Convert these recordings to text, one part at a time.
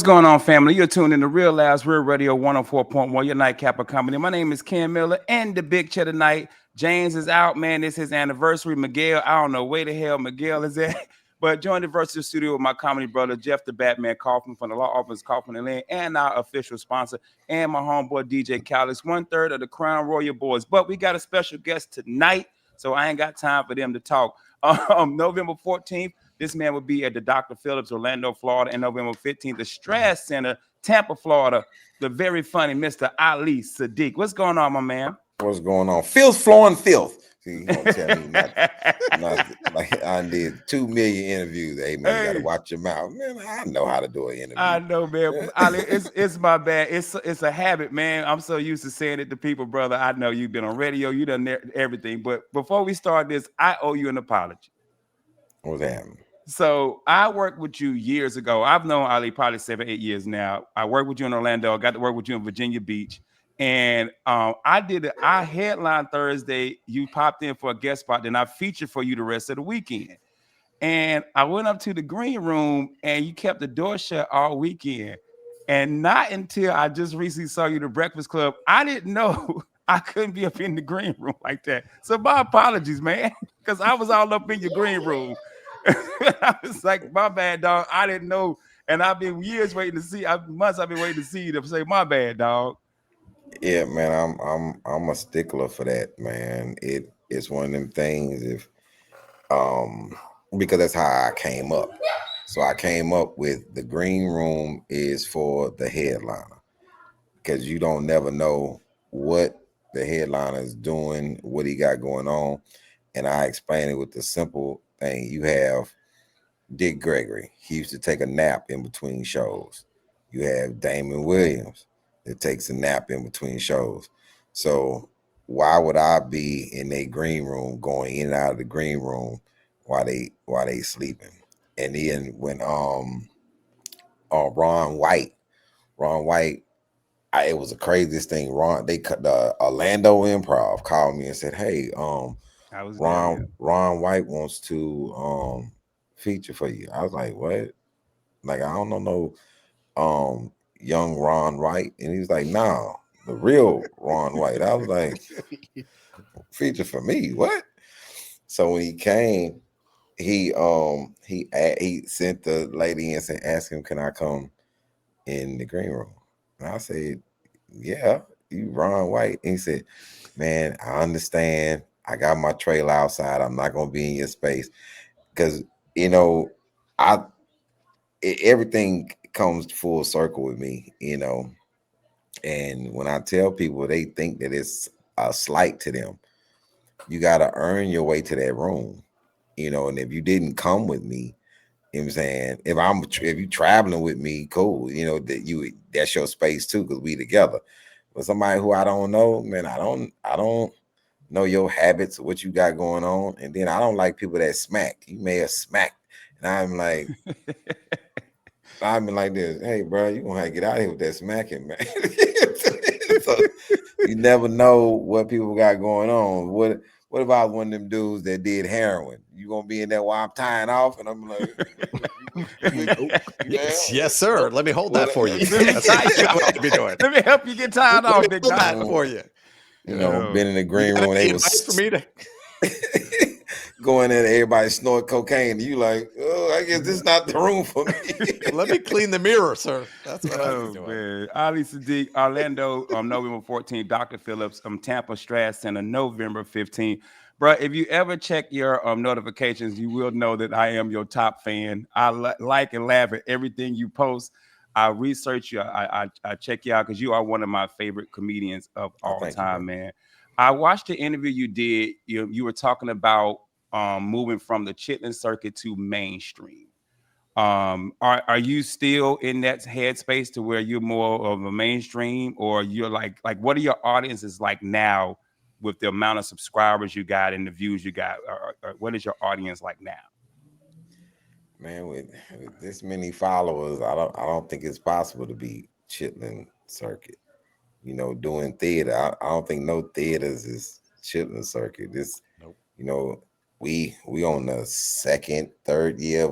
going on, family? You're tuned in to Real Lives Real Radio 104.1, your nightcap of comedy. My name is Ken Miller, and the big chair tonight. James is out, man. It's his anniversary. Miguel, I don't know where the hell Miguel is at, but joined the virtual studio with my comedy brother, Jeff the Batman Kaufman from the Law Office Kaufman and Lane, and our official sponsor, and my homeboy DJ Callis, 1/3 of the Crown Royal Boys. But we got a special guest tonight, so I ain't got time for them to talk. November 14th. This man will be at the Dr. Phillips, Orlando, Florida, and November 15th, the Strass Center, Tampa, Florida. The very funny Mr. Ali Siddiq. What's going on, my man? What's going on? Filth flowing filth. See, you gonna tell me nothing. Like I did 2 million interviews. Hey man, you gotta watch your mouth. Man, I know how to do an interview. I know, man. Ali, it's my bad. It's a habit, man. I'm so used to saying it to people, brother. I know you've been on radio, you done everything. But before we start this, I owe you an apology. What's happening? So I worked with you years ago. I've known Ali probably 7, 8 years now. I worked with you in Orlando. I got to work with you in Virginia Beach. And I headline Thursday. You popped in for a guest spot. Then I featured for you the rest of the weekend. And I went up to the green room and you kept the door shut all weekend. And not until I just recently saw you at the Breakfast Club, I didn't know I couldn't be up in the green room like that. So my apologies, man, because I was all up in your green room. I was like, my bad, dog. I didn't know. And I've been years waiting to see, months I've been waiting to see you to say, my bad, dog. Yeah, man, I'm a stickler for that, man. It's one of them things because that's how I came up. So I came up with the green room is for the headliner. Because you don't never know what the headliner is doing, what he got going on. And I explain it with the simple thing. You have Dick Gregory. He used to take a nap in between shows. You have Damon Williams that takes a nap in between shows. So why would I be in a green room going in and out of the green room while they sleeping? And then when Ron White, it was the craziest thing. They cut the Orlando Improv called me and said, "Hey, Ron White wants to feature for you." I was like, "What?" Like I don't know no young Ron White, and he was like, "No, the real Ron White." I was like, "Feature for me? What?" So when he came, he sent the lady and said, "Ask him, can I come in the green room?" And I said, "Yeah, you Ron White." And he said, "Man, I understand. I got my trailer outside. I'm not gonna be in your space." Because everything comes full circle with me, and when I tell people, they think that it's a slight to them. You gotta earn your way to that room, and if you didn't come with me, you know what I'm saying, if you traveling with me, cool, that's your space too, because we together. But somebody who I don't know, man, I don't know your habits, what you got going on. And then I don't like people that smack. You may have smacked. And I'm like, I've been like this. Hey, bro, you gonna have to get out of here with that smacking, man. So you never know what people got going on. What about one of them dudes that did heroin? You gonna be in there while I'm tying off? And I'm like, yes, sir. Let me hold that for you. That's what I'd be doing. Let me help you get tied off, big guy. For you. Been in the green room. They was for me to going in, everybody snort cocaine. And you like, oh, I guess this is not the room for me. Let me clean the mirror, sir. That's what I'm doing. Man. Ali Siddiq, Orlando, November 14th, Dr. Phillips, Tampa, Strass Center, November 15th. Bro, if you ever check your notifications, you will know that I am your top fan. I like and laugh at everything you post. I research you. I check you out because you are one of my favorite comedians of all time, man. I watched the interview you did. You were talking about moving from the chitlin circuit to mainstream. Are you still in that headspace to where you're more of a mainstream, or you're like what are your audiences like now with the amount of subscribers you got and the views you got? Or what is your audience like now? Man, with this many followers, I don't think it's possible to be chitlin circuit. Doing theater. I don't think no theaters is chitlin circuit. This, nope. We on the second, third year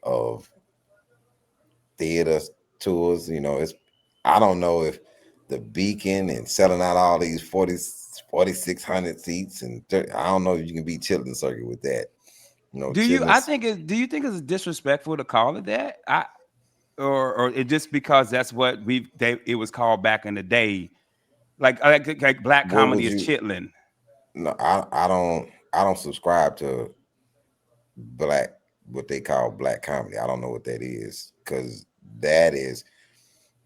of theater tours. You know, it's I don't know if the Beacon and selling out all these 4,600 seats and 30, I don't know if you can be chilling circuit with that. You know, Do you? chilling. I think it. Do you think it's disrespectful to call it that? Or it just because that's what it was called back in the day, like black What would comedy is you? chitlin. No, I don't subscribe to black what they call black comedy. I don't know what that is because that is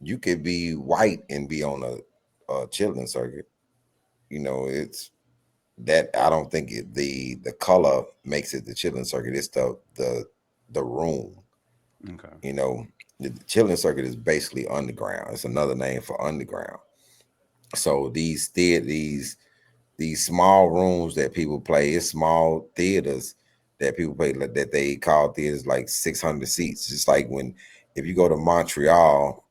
you could be white and be on a chilling circuit. You know, it's that I don't think the color makes it the chilling circuit. It's the room. Okay. You know, the chilling circuit is basically underground. It's another name for underground. So these small rooms that people play, it's small theaters that people play that they call theaters like 600 seats. Just like when if you go to Montreal,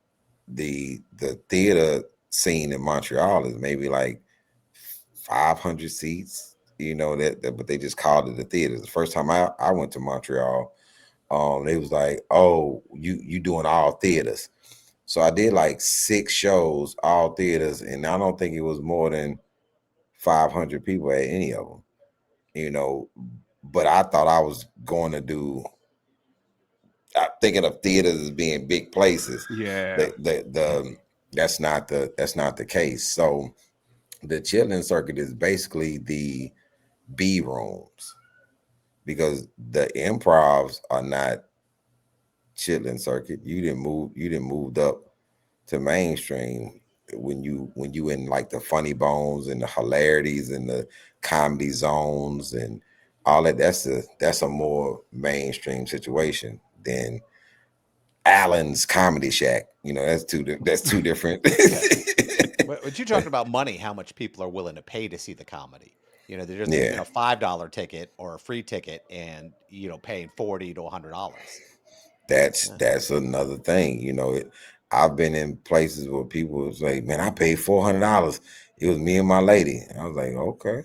the theater scene in Montreal is maybe like 500 seats. You know that but they just called it the theater. The first time I went to Montreal, they was like, "Oh, you doing all theaters." So I did like 6 shows, all theaters, and I don't think it was more than 500 people at any of them. You know, but I thought I was going to do. I thinking of theaters as being big places. Yeah. The that's not the case. So the chilling circuit is basically the B rooms because the improvs are not chilling circuit. You didn't moved up to mainstream when you in like the funny bones and the hilarities and the comedy zones and all that. That's a more mainstream situation than Allen's Comedy Shack. You know, that's two different. Yeah. But you talked about money, how much people are willing to pay to see the comedy. There's a Yeah, $5 ticket or a free ticket, and paying $40 to $100. that's Yeah. that's another thing. You know, I've been in places where people was like, "Man, I paid $400. It was me and my lady." I was like, "Okay,"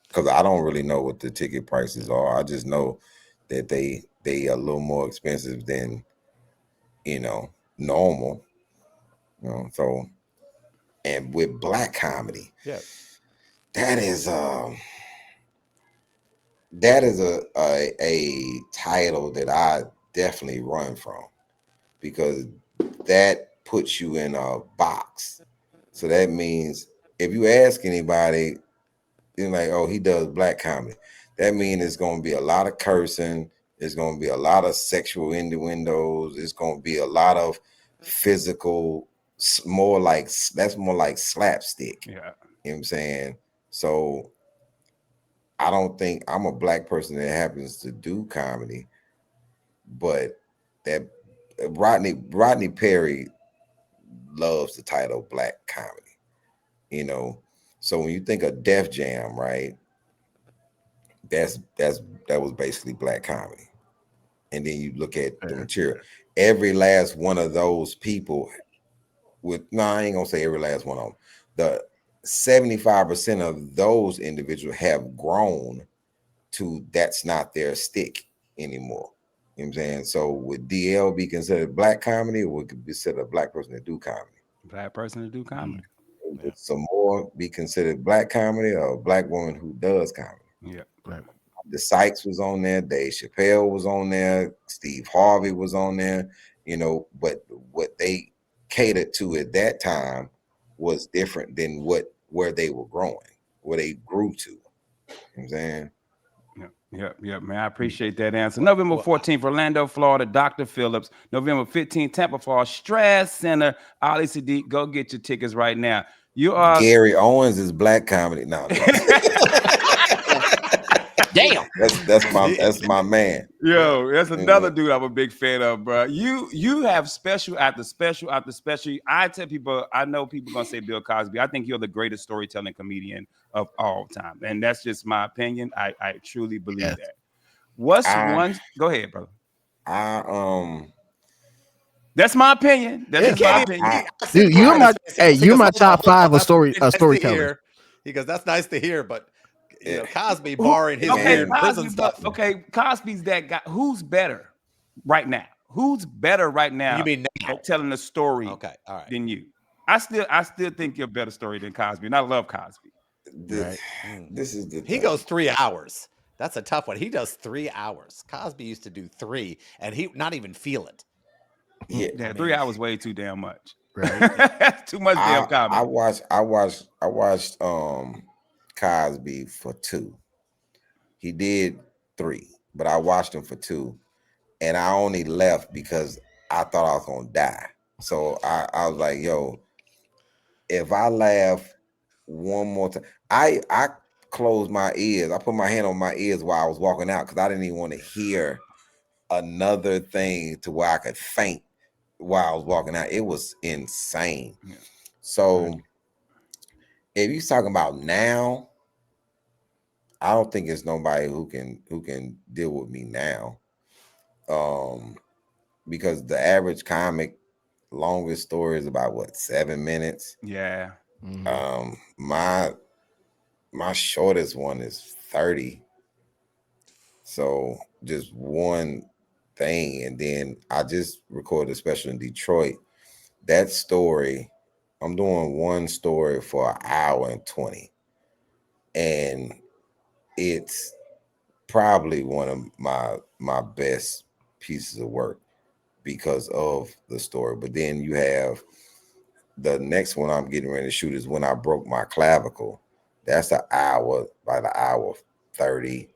because I don't really know what the ticket prices Yeah. are. I just know that they a little more expensive than normal. So and with black comedy, Yeah. that is a title that I definitely run from because that puts you in a box. So that means if you ask anybody, you're like, oh, he does black comedy. That means it's going to be a lot of cursing. It's going to be a lot of sexual innuendos. It's going to be a lot of physical, that's more like slapstick. Yeah. You know what I'm saying? So I don't think I'm a black person that happens to do comedy, but that Rodney Perry loves the title black comedy. You know, so when you think of Def Jam, right? That was basically black comedy. And then you look at the material. Every last one of those people I ain't gonna say every last one of them. The 75% of those individuals have grown to that's not their stick anymore. You know what I'm saying? So would DL be considered black comedy or would it be considered a black person that do comedy? Black person to do comedy. Yeah. Would some more be considered black comedy or a black woman who does comedy? Yeah. Black. The Sykes was on there, Dave Chappelle was on there, Steve Harvey was on there, but what they catered to at that time was different than where they were growing, where they grew to. You know what I'm saying? Yeah, man. I appreciate that answer. November Well, 14th, Orlando, Florida, Dr. Phillips. November 15th, Tampa, Florida, Strass Center, Ali Siddiq. Go get your tickets right now. You are Gary Owens is black comedy. No, damn. that's my man. Yeah. Yo, that's You know, another dude I'm a big fan of, bro. You have special after special after special. I tell people, I know people gonna say Bill Cosby. I think you're the greatest storytelling comedian of all time, and that's just my opinion. I truly believe that. What's I one? Go ahead, brother. I That's my opinion. That's He just my can't opinion. even. I see Dude, the look you're on my his face. He you're goes, my top hold five on. of That's nice to storytellers. hear. He goes, that's nice to hear, but yeah, Cosby, Who, barring his okay, weird man. prison Cosby, but stuff. okay, Cosby's that guy. Who's better right now? who's better right You now mean now? at telling a story Okay, all right. than you? I still think you're a better story than Cosby, and I love Cosby. The, Right. Mm. this is the He goes thing. 3 hours. That's a tough one. He does 3 hours. Cosby used to do three, and he not even feel it. Yeah, I Yeah, three mean, hours way too damn much. Right. That's too much damn I comedy. watched Cosby for two. He did three, but I watched him for two, and I only left because I thought I was gonna die. So I was like, yo, if I laugh one more time, I closed my ears. I put my hand on my ears while I was walking out because I didn't even want to hear another thing to where I could faint while I was walking out. It was insane. Yeah. Right. So if you're talking about now, I don't think it's nobody who can deal with me now. Um, because the average comic longest story is about what, 7 minutes. Yeah. Hmm. My shortest one is 30. So just one thing, and then I just recorded a special in Detroit. That story, I'm doing one story for an hour and 20, and it's probably one of my best pieces of work because of the story. But then you have the next one I'm getting ready to shoot is when I broke my clavicle. That's an hour, by the hour 30.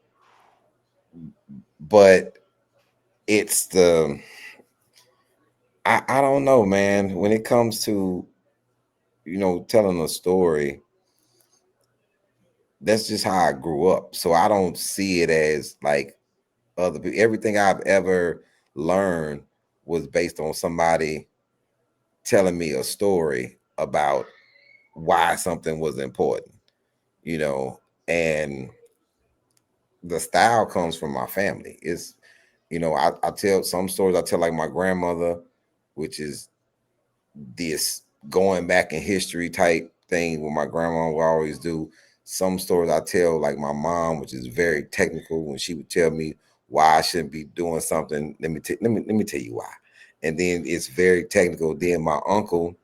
But it's I don't know, man. When it comes to, telling a story, that's just how I grew up. So I don't see it as like other people. Everything I've ever learned was based on somebody telling me a story about why something was important, you know, and the style comes from my family. It's, I tell some stories, I tell like my grandmother, which is this going back in history type thing what my grandma would always do. Some stories I tell like my mom, which is very technical, when she would tell me why I shouldn't be doing something. Let me tell you why. And then it's very technical. Then my uncle,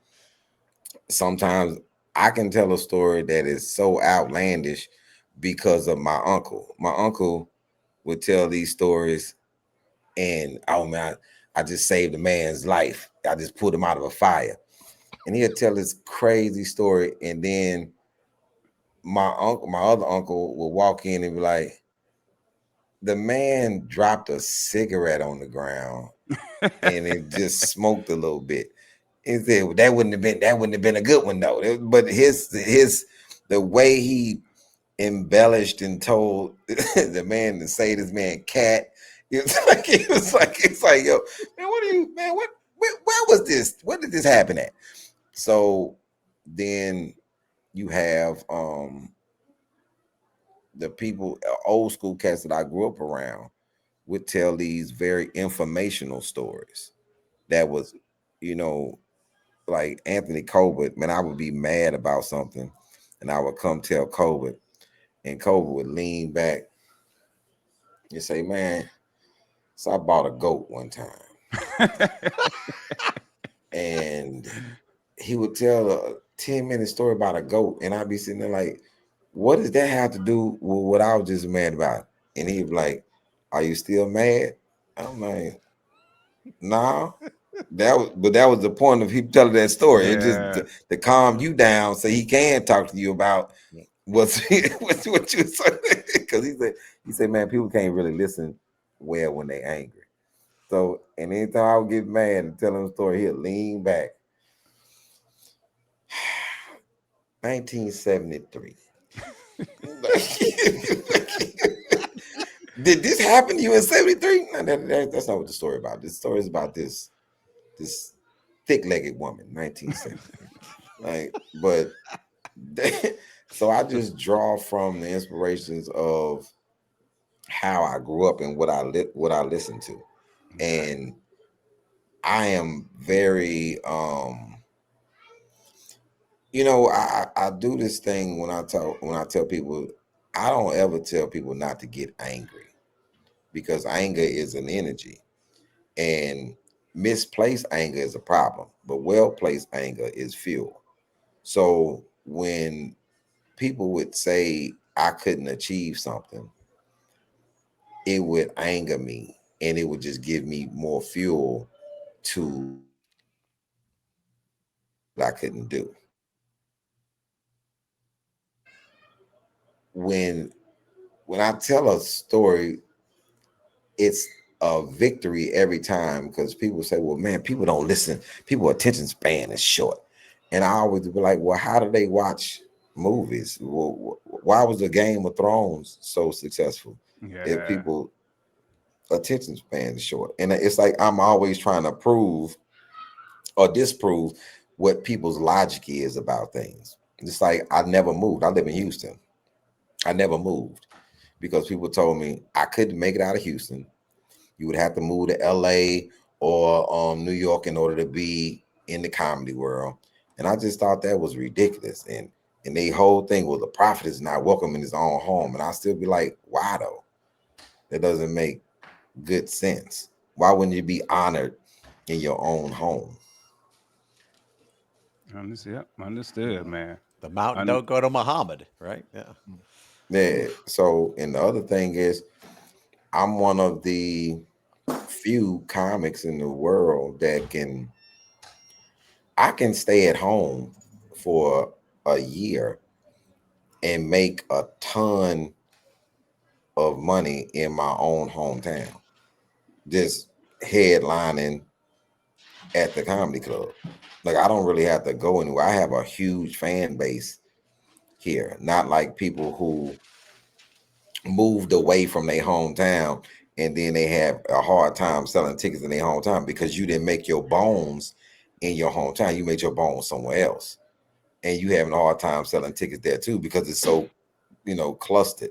sometimes I can tell a story that is so outlandish because of my uncle. My uncle would tell these stories, and oh man, I just saved a man's life. I just pulled him out of a fire, and he'll tell this crazy story. And then my other uncle, will walk in and be like, the man dropped a cigarette on the ground and it just smoked a little bit. He said, well, that wouldn't have been a good one though. But his the way he embellished and told the man to say this man cat. It's like, yo, man, what are you, man, where was this? Where did this happen at? So then you have the people, old school cats that I grew up around, would tell these very informational stories that was, you know, like Anthony Colbert. Man, I would be mad about something and I would come tell Colbert, and Colbert would lean back and say, man, so I bought a goat one time. And he would tell a 10-minute story about a goat. And I'd be sitting there like, what does that have to do with what I was just mad about? And he'd be like, are you still mad? I'm like, nah. That was the point of him telling that story. It just Yeah. to calm you down so he can talk to you about what's what you say. Because he said, man, people can't really listen well when they angry. So, and anytime I would get mad and tell him a story, he'd lean back. 1973. Did this happen to you in 73? No, that's not what the story about. This story is about this thick-legged woman, 1973. Like, but so I just draw from the inspirations of how I grew up and what I listened to. Okay. And I am very I do this thing when I tell people, I don't ever tell people not to get angry, because anger is an energy. And misplaced anger is a problem, but well-placed anger is fuel. So when people would say I couldn't achieve something, it would anger me and it would just give me more fuel to that I couldn't do. When when I tell a story, it's a victory every time because people say, well, man, people don't listen. People attention span is short. And I always be like, well, how do they watch movies? Well, why was the Game of Thrones so successful if Yeah. people attention span is short? And it's like I'm always trying to prove or disprove what people's logic is about things. It's like I never moved. I live in Houston. I never moved because people told me I couldn't make it out of Houston. You would have to move to LA or New York in order to be in the comedy world. And I just thought that was ridiculous. And the whole thing was the prophet is not welcome in his own home. And I still be like, why though? That doesn't make good sense. Why wouldn't you be honored in your own home? Yep, understood, man. The mountain Un- don't go to Muhammad, right? Yeah. Yeah. So, and the other thing is, I'm one of the few comics in the world that I can stay at home for a year and make a ton of money in my own hometown, just headlining at the comedy club. Like I don't really have to go anywhere. I have a huge fan base here, not like people who moved away from their hometown and then they have a hard time selling tickets in their hometown because you didn't make your bones in your hometown. You made your bones somewhere else. And you having a hard time selling tickets there too because it's so, clustered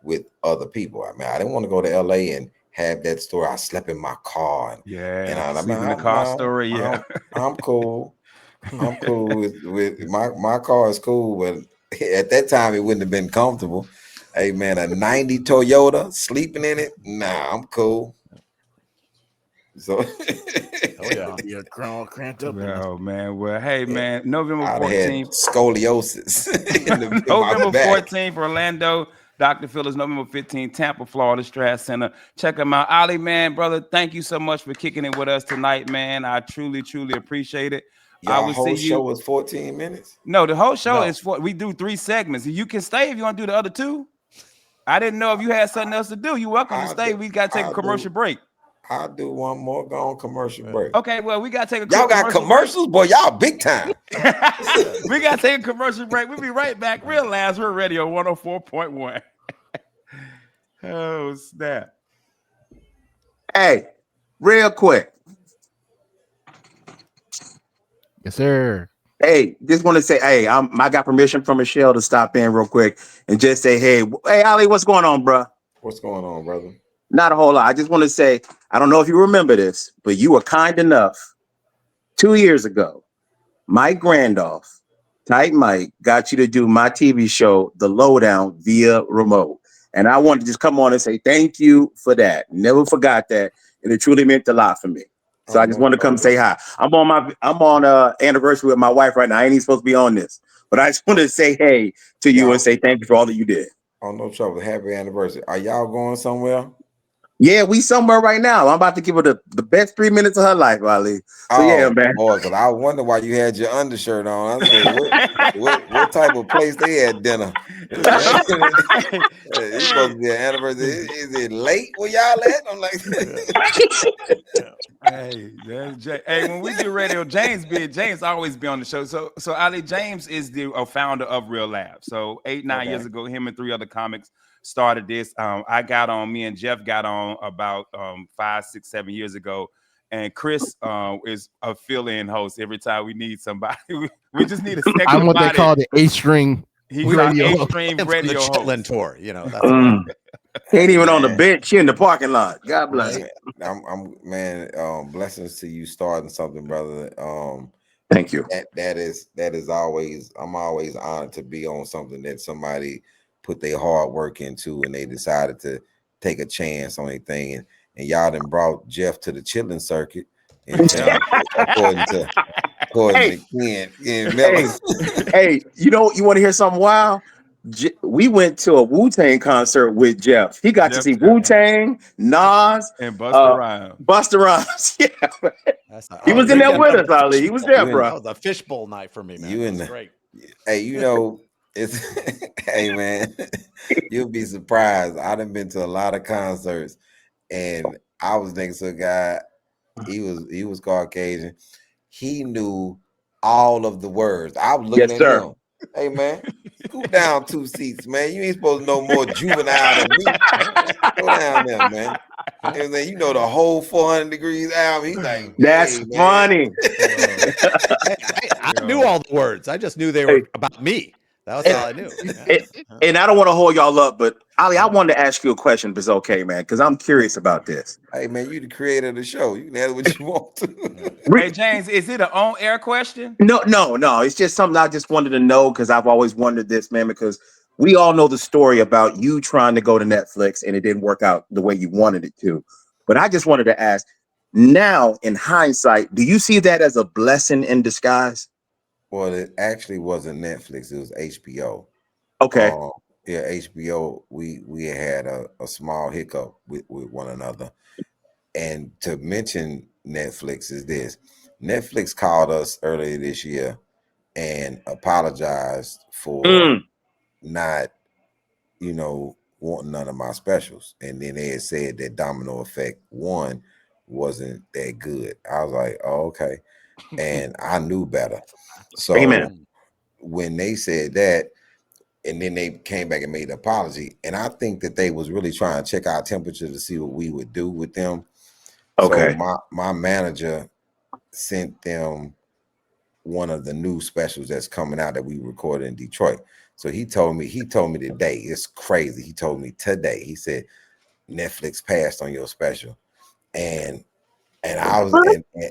with other people. I mean, I didn't want to go to LA and have that story. I slept in my car and yeah, I mean, sleep in the car no, story. Yeah. I'm cool. I'm cool with my car is cool, but at that time it wouldn't have been comfortable. Hey man, a 90 Toyota, sleeping in it? Nah, I'm cool. So Oh yeah. Be a crown cranked up in the Oh man. Well, hey yeah, man, November I'd have had 14th. scoliosis in my November back. 14th, Orlando. Dr. Phillips, November 15th, Tampa, Florida, Strat Center. Check them out. Ali, man, brother, thank you so much for kicking it with us tonight, man. I truly, truly appreciate it. I Y'all will see whole you. show was 14 minutes. No, the whole show No. is for we do 3 segments. You can stay if you want to do the other two. I didn't know if you had something else to do. You're welcome to I'll stay. do, We got to take a I'll do, commercial break. I'll do one more. Go on commercial break. Okay, well, we got to take a Y'all quick got commercial break. commercials, boy. Y'all big time. We got to take a commercial break. We'll be right back. Real Labs, we're Radio 104.1. Oh, snap. Hey, real quick. Yes, sir. Hey, just want to say, hey, I got permission from Michelle to stop in real quick and just say, hey, Ali, what's going on, bro? What's going on, brother? Not a whole lot. I just want to say, I don't know if you remember this, but you were kind enough 2 years ago. Mike Randolph, Tight Mike, got you to do my TV show, The Lowdown, via remote. And I wanted to just come on and say thank you for that. Never forgot that. And it truly meant a lot for me. So Oh, I just no wanted to come trouble. say hi. I'm on anniversary with my wife right now. I ain't even supposed to be on this. But I just wanted to say hey to you and Y'all, say thank you for all that you did. oh, no trouble. Happy anniversary. Are y'all going somewhere? Yeah, we somewhere right now. I'm about to give her the best 3 minutes of her life, Ali. So yeah, Oh man. boy, because I wonder why you had your undershirt on. I said, what type of place they had dinner? Hey, It's hey, supposed to be an anniversary. Is it late where y'all at? I'm like, Yeah. Yeah. hey, there's Jay. Hey, when we do radio, James always be on the show. So Ali James is the founder of Real Lab. So 8 9 years okay. ago, him and 3 other comics started this. I got on. Me and Jeff got on about 5 6 7 years ago. And Chris is a fill-in host every time we need somebody. We just need a I'm second what they body. call the A string He's our radio. A-Stream And from the radio Chitlin host. tour, you know, that's why. Mm. Ain't Hey even on the man. bench. She in the parking lot. God bless. Hey, I'm man, blessings to you starting something, brother. Thank you. That is always I'm always honored to be on something that somebody put their hard work into and they decided to take a chance on anything. And y'all done brought Jeff to the chilling circuit. in Yeah. Tampa, according Hey, to Ken Miller. hey, hey, you want to hear something wild? We went to a Wu-Tang concert with Jeff. He got to Jeff see Wu-Tang, Nas, and Busta uh, Rhymes. Busta Rhymes. Yeah, he I was was in drinking there out with of us, the Ali. He was fishbowl. there, You in bro. That was a fishbowl night for me, man. you It in was the great. hey, it's hey man, you'll be surprised. I done been to a lot of concerts, and I was next to a guy. He was Caucasian. He knew all of the words. I was looking Yes, at sir. him. Hey man, scoot down 2 seats, man. You ain't supposed to know more juvenile than me. Go down there, man. And then you know the whole 400 Degrees album. He's like, That's hey man. funny. I knew Yo. all the words. I just knew they Hey, were about me. That was and, all I knew. Yeah. and I don't want to hold y'all up, but Ali, I wanted to ask you a question if it's okay, man, because I'm curious about this. Hey man, you the creator of the show. You can ask what you want to. Re- Hey James, is it an on-air question? No. It's just something I just wanted to know because I've always wondered this, man, because we all know the story about you trying to go to Netflix and it didn't work out the way you wanted it to. But I just wanted to ask, now in hindsight, do you see that as a blessing in disguise? Well, it actually wasn't Netflix, it was HBO. Okay. Um, yeah, HBO, we had a small hiccup with one another. And to mention Netflix is this. Netflix called us earlier this year and apologized for Mm, not, wanting none of my specials. And then they had said that Domino Effect 1 wasn't that good. I was like, oh, okay. And I knew better. amen. So when they said that, and then they came back and made an apology, and I think that they was really trying to check our temperature to see what we would do with them. So Okay. my manager sent them one of the new specials that's coming out that we recorded in Detroit. So he told me today, it's crazy. He told me today, he said, Netflix passed on your special. And I was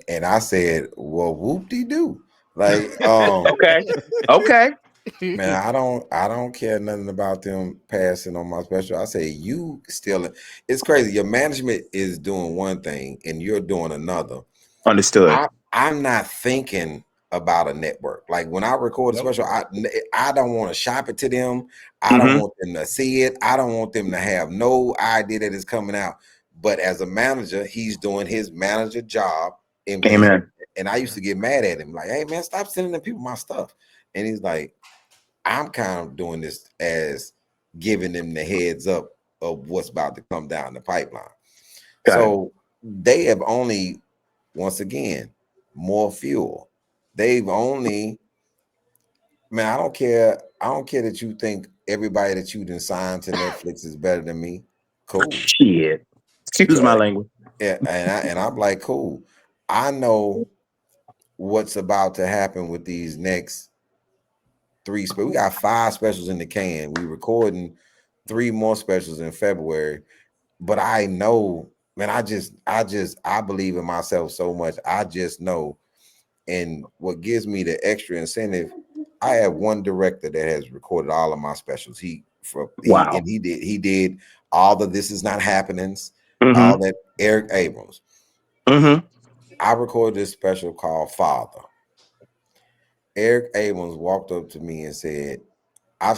and I said, well, whoop-de-doo. Like, Okay. Okay. man, I don't care nothing about them passing on my special. I say you still, it's crazy. Your management is doing one thing and you're doing another. Understood. I'm not thinking about a network. Like when I record a Nope. special, I don't want to shop it to them. I don't Hmm. want them to see it. I don't want them to have no idea that it's coming out. But as a manager, he's doing his manager job. Amen. And I used to get mad at him, like, hey man, stop sending them people my stuff. And he's like, I'm kind of doing this as giving them the heads up of what's about to come down the pipeline. Got it. So they have only, once again, more fuel. They've only, man, I don't care. I don't care that you think everybody that you done signed to Netflix is better than me. Cool. Shit. Excuse my Good. language. Yeah, and I'm like, cool. I know what's about to happen with these next three. We got 5 specials in the can. We recording 3 more specials in February. But I know, man, I believe in myself so much. I just know. And what gives me the extra incentive, I have one director that has recorded all of my specials. Wow. He did all the This Is Not Happenings, all Hmm. that. Eric Abrams. Hmm. I recorded this special called Father. Eric Abrams walked up to me and said, I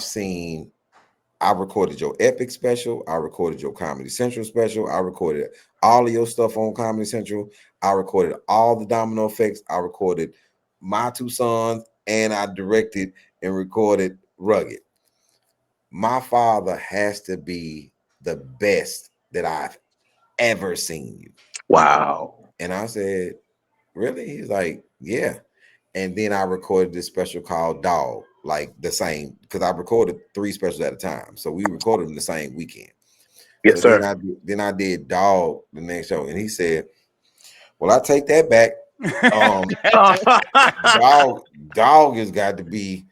recorded your Epic special. I recorded your Comedy Central special. I recorded all of your stuff on Comedy Central. I recorded all the domino effects. I recorded My Two Sons, and I directed and recorded Rugged. My father has to be the best that I've ever seen you. Wow. And I said, really? He's like, yeah. And then I recorded this special called Dog, like the same, because I recorded 3 specials at a time. So we recorded them the same weekend. Yes, So sir. then I did Dog the next show, and he said, "Well, I take that back. Um, Dog has got to be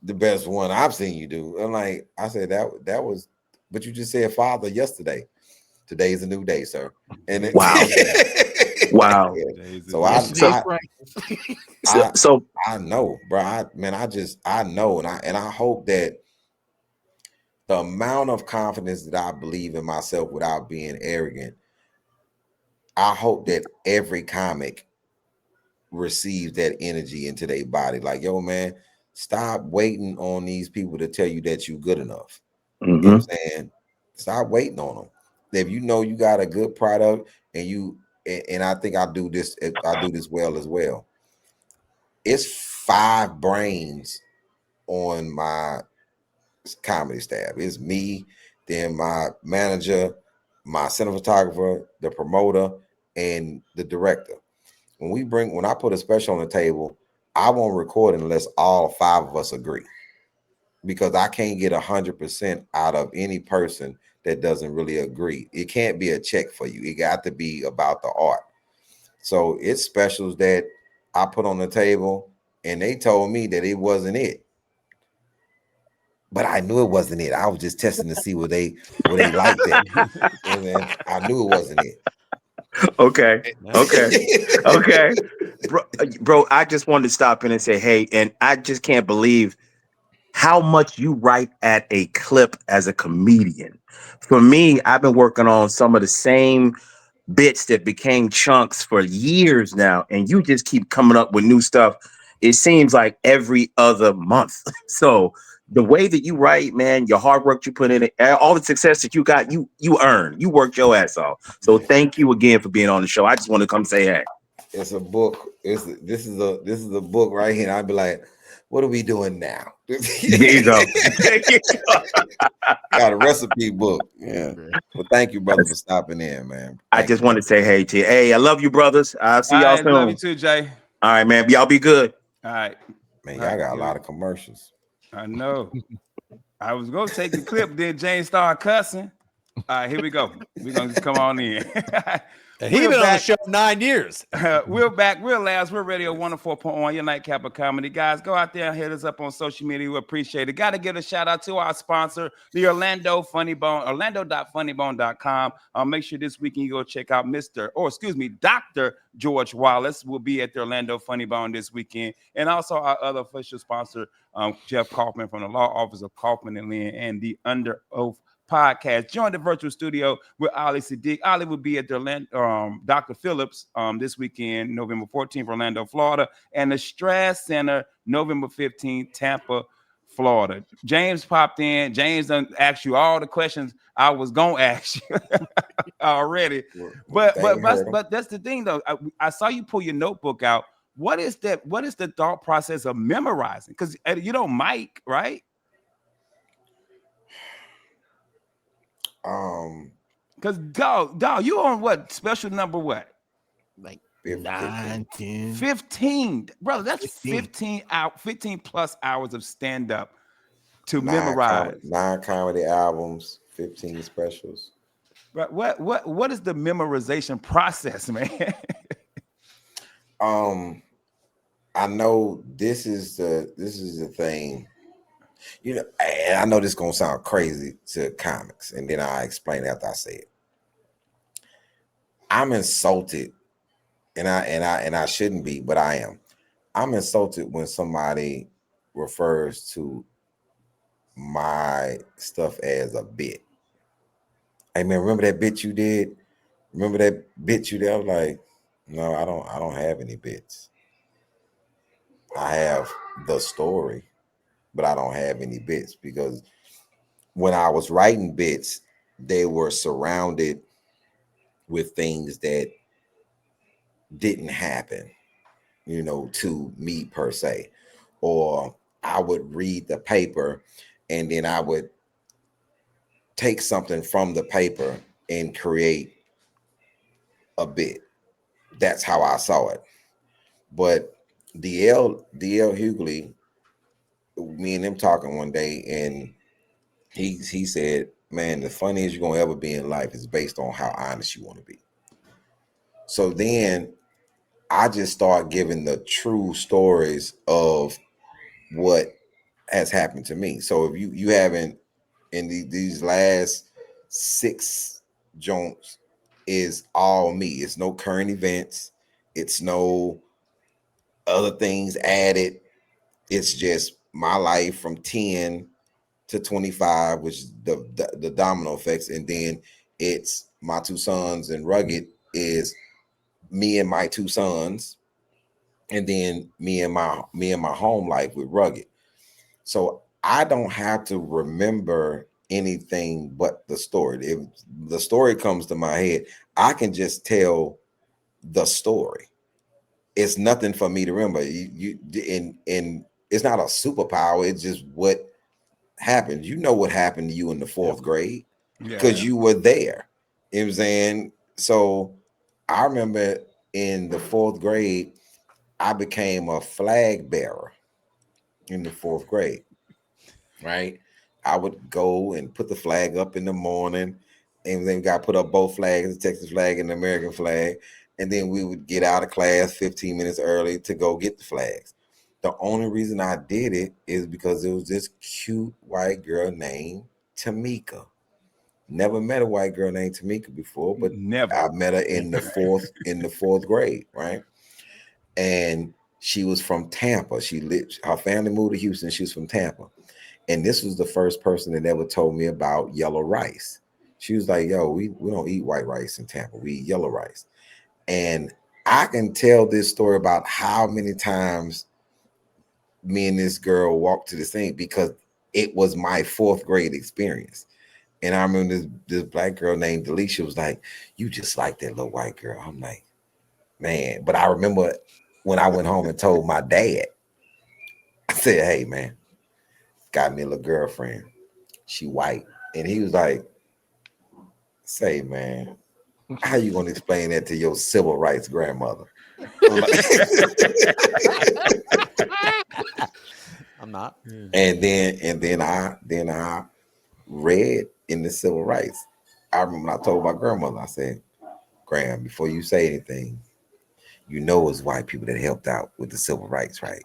the best one I've seen you do." I'm like, I said that was, but you just said Father yesterday. Today's a new day, sir. And Wow. Wow. so Yesterday's practice. So, so I know, bro. I know, and I hope that the amount of confidence that I believe in myself without being arrogant, I hope that every comic receives that energy into their body. Like, yo, man, stop waiting on these people to tell you that you're good enough. You know what I'm saying? Stop waiting on them. If you know you got a good product and I think I do this well as well. It's 5 brains on my comedy staff. It's me, then my manager, my cinematographer, the promoter, and the director. When I put a special on the table, I won't record unless all 5 of us agree, because I can't get 100% out of any person that doesn't really agree. It can't be a check for you. It got to be about the art. So it's specials that I put on the table, and they told me that it wasn't it, but I knew it wasn't it. I was just testing to see what they liked it. And then I knew it wasn't it. Okay. Okay. Bro, I just wanted to stop in and say, hey, and I just can't believe how much you write at a clip as a comedian. For me, I've been working on some of the same bits that became chunks for years now, and you just keep coming up with new stuff. It seems like every other month. So the way that you write, man, your hard work you put in it, all the success that you got, you earned. You worked your ass off. So thank you again for being on the show. I just want to come say hey. It's a book. This is a book right here. And I'd be like, what are we doing now? There you go. Got a recipe book. Yeah. Well, thank you, brother, for stopping in, man. I just want to say hey to you. Hey, I love you, brothers. I'll see y'all I soon. love you too, Jay. All right, man. Y'all be good. All right. Man, All y'all right, got a lot of commercials. I know. I was gonna take the clip, then James started cussing. All right, here we go. We're gonna just come on in. He's been on the show 9 years. We're back. We're last. We're Radio 104.1, your nightcap of comedy. Guys, go out there and hit us up on social media. We appreciate it. Got to give a shout out to our sponsor, the Orlando Funny Bone, orlando.funnybone.com. Make sure this weekend you go check out Dr. George Wallace will be at the Orlando Funny Bone this weekend. And also our other official sponsor, Jeff Kaufman from the Law Office of Kaufman and Lynn and the Under Oath podcast. Join the virtual studio with Ali Siddiq. Ali will be at the Dr. Phillips this weekend, November 14th, Orlando, Florida, and the Strass Center, November 15th, Tampa, Florida. James popped in. James done asked you all the questions I was gonna ask you already. But that's the thing though. I saw you pull your notebook out. What is that? What is the thought process of memorizing? Because you don't mic, right? Because dog, you on what special number? What? Like 9, 10. 15, brother. That's 15 plus hours of stand up to memorize. 9 comedy albums, 15 specials. But what is the memorization process, man? I know this is the thing. You know, and I know this is gonna sound crazy to comics, and then I'll explain after I say it. I'm insulted, and I shouldn't be, but I am. I'm insulted when somebody refers to my stuff as a bit. Hey man, remember that bit you did? Remember that bit you did? I was like, no, I don't have any bits. I have the story, but I don't have any bits, because when I was writing bits, they were surrounded with things that didn't happen, you know, to me per se. Or I would read the paper and then I would take something from the paper and create a bit. That's how I saw it. But DL Hughley, me and him talking one day, and he said, man, the funniest you're gonna ever be in life is based on how honest you want to be. So then I just start giving the true stories of what has happened to me. So if you haven't, in these last 6 joints is all me. It's no current events. It's no other things added. It's just my life from 10 to 25, which is the domino effects, and then it's my 2 sons, and Rugged is me and my 2 sons, and then me and my home life with Rugged. So I don't have to remember anything but the story. If the story comes to my head, I can just tell the story. It's nothing for me to remember. In it's not a superpower. It's just what happened. You know what happened to you in the fourth grade because Yeah. you were there. You know what I'm saying? So I remember in the fourth grade, I became a flag bearer in the fourth grade, right? I would go and put the flag up in the morning, and then we got to put up both flags, the Texas flag and the American flag. And then we would get out of class 15 minutes early to go get the flags. The only reason I did it is because there was this cute white girl named Tamika. Never met a white girl named Tamika before, but I Never. met her in the fourth grade, right? And she was from Tampa. She lived. Her family moved to Houston. She was from Tampa, and this was the first person that ever told me about yellow rice. She was like, "Yo, we don't eat white rice in Tampa. We eat yellow rice." And I can tell this story about how many times me and this girl walked to the same because it was my fourth grade experience. And I remember this black girl named Delisha was like, "You just like that little white girl." I'm like, man. But I remember when I went home and told my dad, I said, "Hey, man, got me a little girlfriend. She white." And he was like, "Say, man, how you gonna explain that to your civil rights grandmother?" I'm like, I'm not. and then I read in the civil rights. I remember I told my grandmother, I said, "Gram, before you say anything, you know it's white people that helped out with the civil rights, right?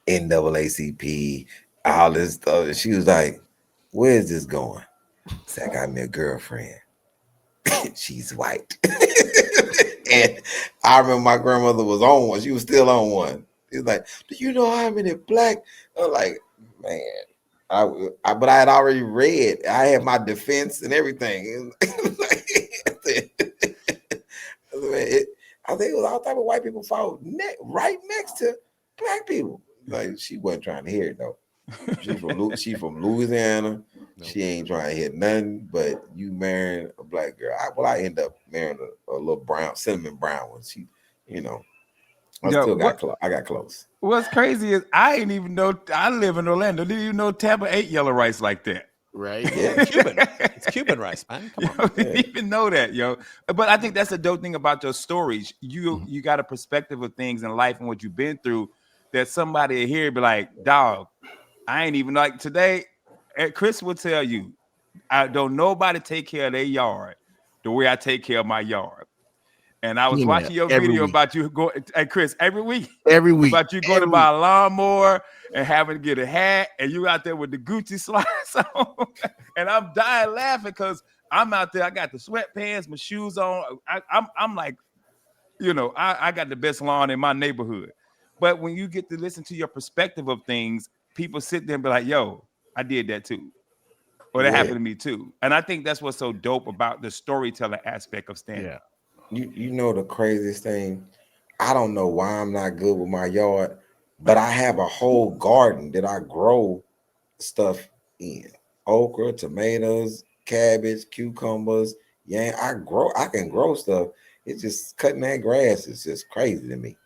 NAACP, all this stuff." And she was like, "Where's this going?" I said, "I got me a girlfriend. She's white." And I remember my grandmother was on one. She was still on one. She was like, "Do you know how many black?" I'm like, man, but I had already read. I had my defense and everything. I think it was all type of white people fought right next to black people. Like she wasn't trying to hear it though. She from Louisiana. Nope. She ain't trying to hit nothing but you marrying a black girl. I end up marrying a little brown, cinnamon brown one. She, you know, I Yeah. still got close. I got close. What's crazy is I ain't even know I live in Orlando. Didn't even know Tampa ate yellow rice like that. Right. Yeah, Cuban. It's Cuban rice, man. Come Yo, on. didn't yeah, even know that, yo. But I think that's the dope thing about your stories. You mhm. you got a perspective of things in life and what you've been through that somebody here be like, dog, I ain't even like today. Chris will tell you, I don't nobody take care of their yard the way I take care of my yard. And I was Yeah. watching your Every video week. about you going, hey Chris, every week Every week. about you going to Every buy week. a lawnmower and having to get a hat, and you out there with the Gucci slides on, and I'm dying laughing because I'm out there. I got the sweatpants, my shoes on. I'm like, I got the best lawn in my neighborhood. But when you get to listen to your perspective of things, people sit there and be like, "Yo, I did that too." Or that Yeah. happened to me too. And I think that's what's so dope about the storytelling aspect of stand Yeah. up. You know the craziest thing? I don't know why I'm not good with my yard, but I have a whole garden that I grow stuff in. Okra, tomatoes, cabbage, cucumbers. Yeah, I can grow stuff. It's just cutting that grass is just crazy to me.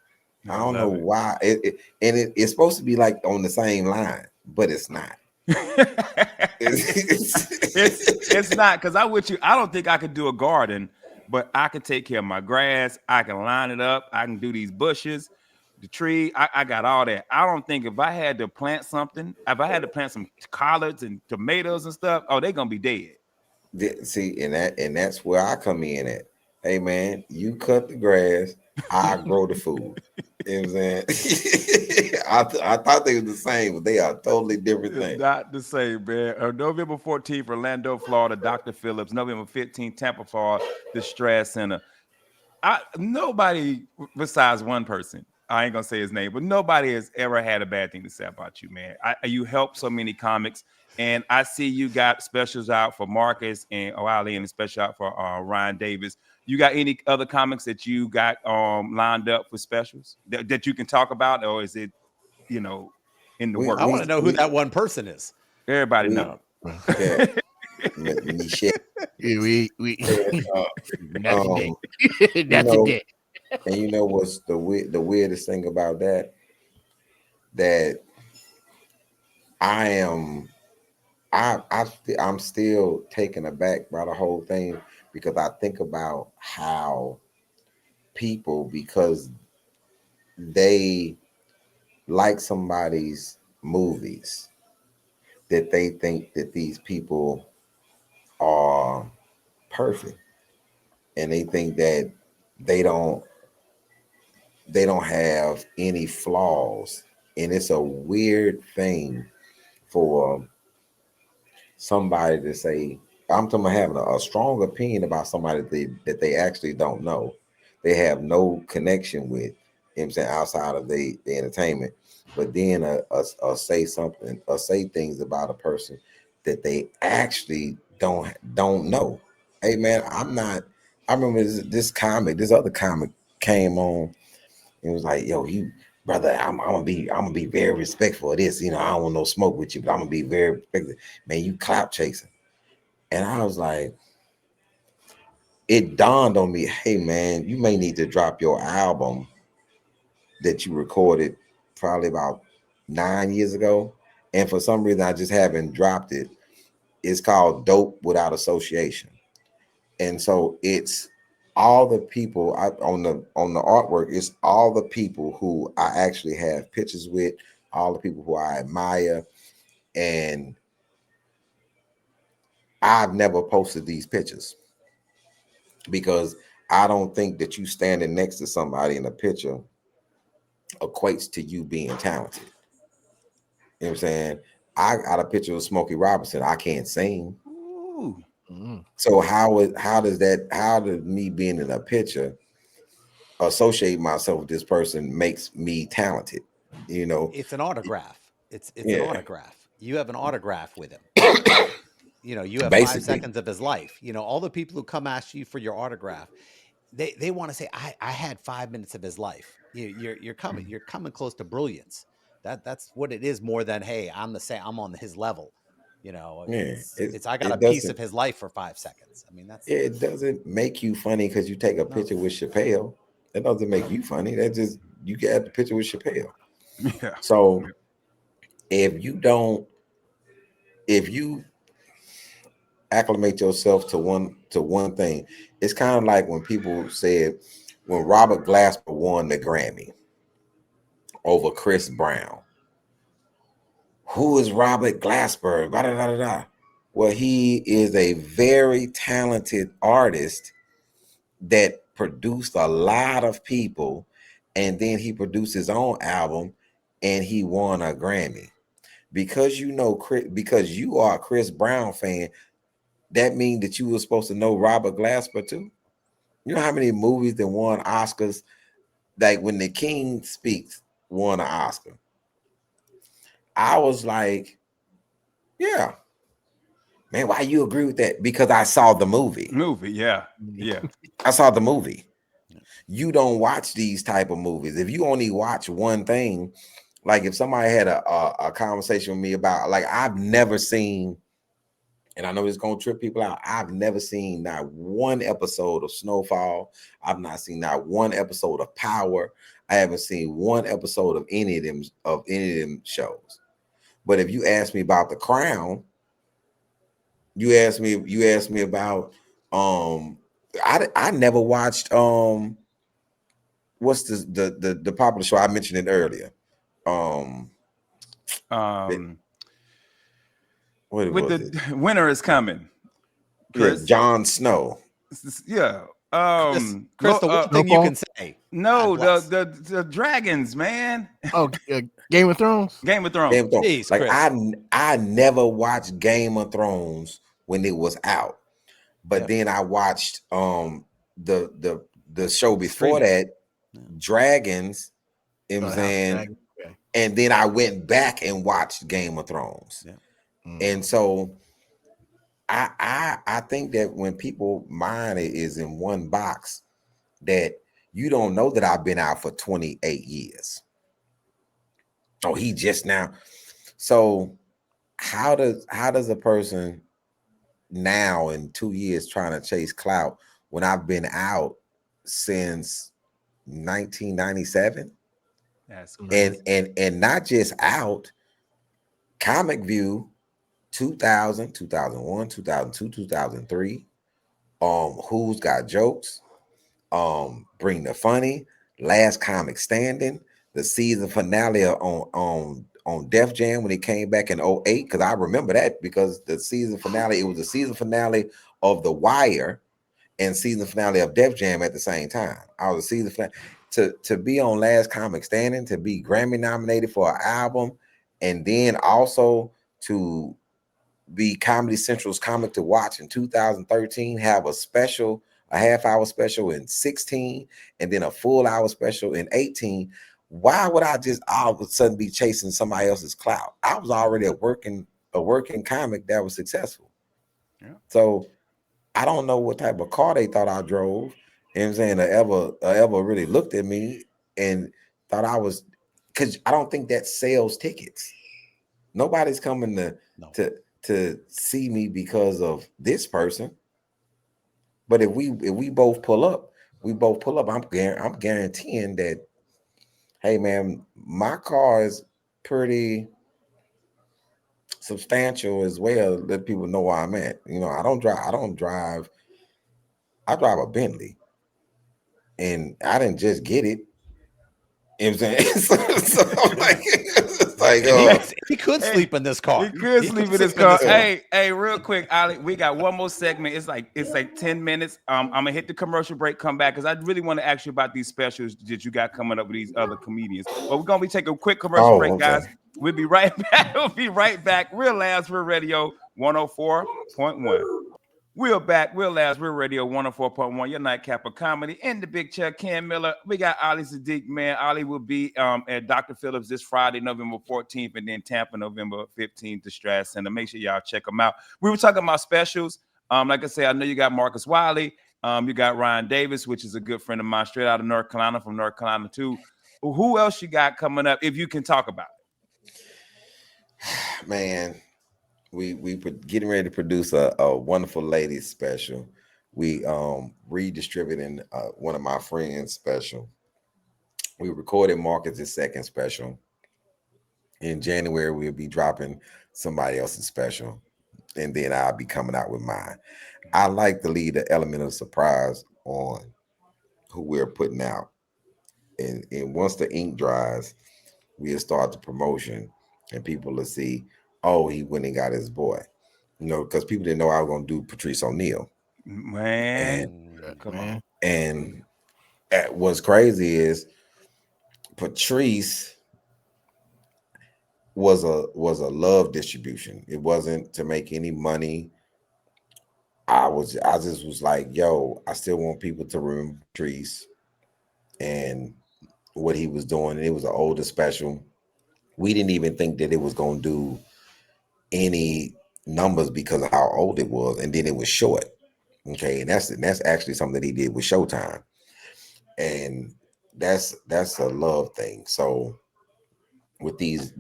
I I don't know love why. It's supposed to be like on the same line, but it's not. it. It's not because I with you. I don't think I could do a garden, but I can take care of my grass. I can line it up. I can do these bushes, the tree. I got all that. I don't think if I had to plant something, if I had to plant some collards and tomatoes and stuff, oh, they're gonna be dead. See, and that's where I come in at. Hey man, you cut the grass, I grow the food. You know what I'm saying? I thought they were the same, but they are totally different It's things. not the same, man. November 14th, Orlando, Florida, Dr. Phillips. November 15th, Tampa, Florida, the Stress Center. Nobody besides one person, I ain't gonna say his name, but nobody has ever had a bad thing to say about you, man. You help so many comics, and I see you got specials out for Marcus and O'Reilly, and a special out for Ryan Davis. You got any other comics that you got lined up for specials that you can talk about, or is it, you know, in the We I want to works? know who that one person is. Everybody we know. yeah, Michelle. we Uh, not today. you Not know, today. and you know what's the weirdest thing about that? That I am I'm still taken aback by the whole thing because I think about how people, because they like somebody's movies, that they think that these people are perfect, and they think that they don't they don't have any flaws. And it's a weird thing for somebody to say, I'm talking about having a strong opinion about somebody that they actually don't know. They have no connection with, you know what I'm saying, outside of the entertainment. But then say something or say things about a person that they actually don't know. Hey man, I remember this other comic came on. It was like, yo, you brother, I'm gonna be very respectful of this. You know, I don't want no smoke with you, but I'm gonna be very respectful. Man, you clout chasing. And I was like, it dawned on me, hey man, you may need to drop your album that you recorded probably about 9 years ago. And for some reason I just haven't dropped it. It's called Dope Without Association. And so it's all the people on the artwork, it's all the people who I actually have pictures with, all the people who I admire. And I've never posted these pictures because I don't think that you standing next to somebody in a picture equates to you being talented. You know what I'm saying? I got a picture of Smokey Robinson. I can't sing. Ooh. Mm. So how does me being in a picture associate myself with this person makes me talented? You know, It's an autograph. It's an yeah. autograph. You have an autograph with him. You have five Basically. seconds of his life. All the people who come ask you for your autograph, they want to say, I had 5 minutes of his life. You're coming close to brilliance. That's what it is more than, hey, I'm on his level. Yeah. It's I got a It piece doesn't of his life for 5 seconds. I mean, that's it doesn't make you funny because you take a no. picture with Chappelle. That doesn't make you funny. That just you get the picture with Chappelle. Yeah. So if you don't, if you acclimate yourself to one thing, it's kind of like when people said when Robert Glasper won the Grammy over Chris Brown. Who is Robert Glasper? Da, da, da, da, da. Well, he is a very talented artist that produced a lot of people, and then he produced his own album, and he won a Grammy. Because because you are a Chris Brown fan, that means that you were supposed to know Robert Glasper too. You know how many movies that won Oscars? Like when The King Speaks won an Oscar. I was like, yeah, man, why you agree with that? Because I saw the movie. Movie. Yeah. Yeah. I saw the movie. You don't watch these type of movies. If you only watch one thing, like if somebody had a conversation with me about, like, I've never seen, and I know it's gonna trip people out, I've never seen not one episode of Snowfall. I've not seen not one episode of Power. I haven't seen one episode of any of them shows. But if you ask me about The Crown, you asked me about I never watched what's the popular show I mentioned it earlier. Um, it, Um, what with was it? the winter is coming, Yeah, Chris. Jon Snow. Yeah. Chris, the one thing you Snowfall. can say, God No, bless. the dragons, man. Oh, Game of Thrones. Game of Game of Thrones. Thrones. Jeez, Like Chris. I never watched Game of Thrones when it was out, but Yep. then I watched the show before Streaming. that, Yeah. Dragons. You know what I'm House of saying? Dragon. Okay. And then I went back and watched Game of Thrones. Yeah. And so I think that when people mind is in one box, that you don't know that I've been out for 28 years. Oh, he just now. So how does a person now in 2 years trying to chase clout when I've been out since 1997? That's and crazy. and and not just out. Comic View 2000, 2001, 2002, 2003. Who's Got Jokes? Bring the Funny, Last Comic Standing, the season finale on Def Jam when it came back in '08. Because I remember that, because the season finale, it was the season finale of The Wire and season finale of Def Jam at the same time. I was a season finale. To be on Last Comic Standing, to be Grammy nominated for an album, and then also to be Comedy Central's Comic to Watch in 2013, have a special, a half hour special in 16, and then a full hour special in 18. Why would I just all of a sudden be chasing somebody else's clout? I was already a working comic that was successful. Yeah. So I don't know what type of car they thought I drove. You know what I'm saying? Or ever really looked at me and thought I was, because I don't think that sells tickets. Nobody's coming No. to to see me because of this person. But if we both pull up, I'm guaranteeing that, hey man, my car is pretty substantial as well. Let people know where I'm at. I drive a Bentley, and I didn't just get it. You know what I'm saying? So like, it's like, And Hey, he could hey, sleep in this he car. could He sleep could in his sleep in car. this car. Hey, real quick, Ali, we got one more segment. It's like 10 minutes. I'm gonna hit the commercial break, come back, because I really want to ask you about these specials that you got coming up with these other comedians. But we're gonna be taking a quick commercial oh, break, okay. guys. We'll be right back. We'll be right back. Real Labs Real Radio 104.1. We're back. Real Labs Real Radio 104.1, your nightcap of comedy. In the big chair, Ken Miller. We got Ali Siddiq, man. Ali will be at Dr. Phillips this Friday, November 14th, and then Tampa, November 15th, the Strat Center. Make sure y'all check them out. We were talking about specials. Like I said, I know you got Marcus Wiley. You got Ryan Davis, which is a good friend of mine, straight out of North Carolina, from North Carolina, too. Who else you got coming up, if you can talk about Man, we getting ready to produce a wonderful ladies special. We redistributing one of my friends special. We recorded Marcus' second special. In January, we'll be dropping somebody else's special, and then I'll be coming out with mine. I like to leave the element of surprise on who we're putting out. And once the ink dries, we'll start the promotion, and people will see, oh, he went and got his boy. Because people didn't know I was gonna do Patrice O'Neal. it? Man, And come on. Man. and what's crazy is Patrice was a love distribution. It wasn't to make any money. I just was like, yo, I still want people to remember Patrice and what he was doing. And it was an older special. We didn't even think that it was gonna do any numbers because of how old it was, and then it was short. Okay, and that's actually something that he did with Showtime, and that's a love thing. So with these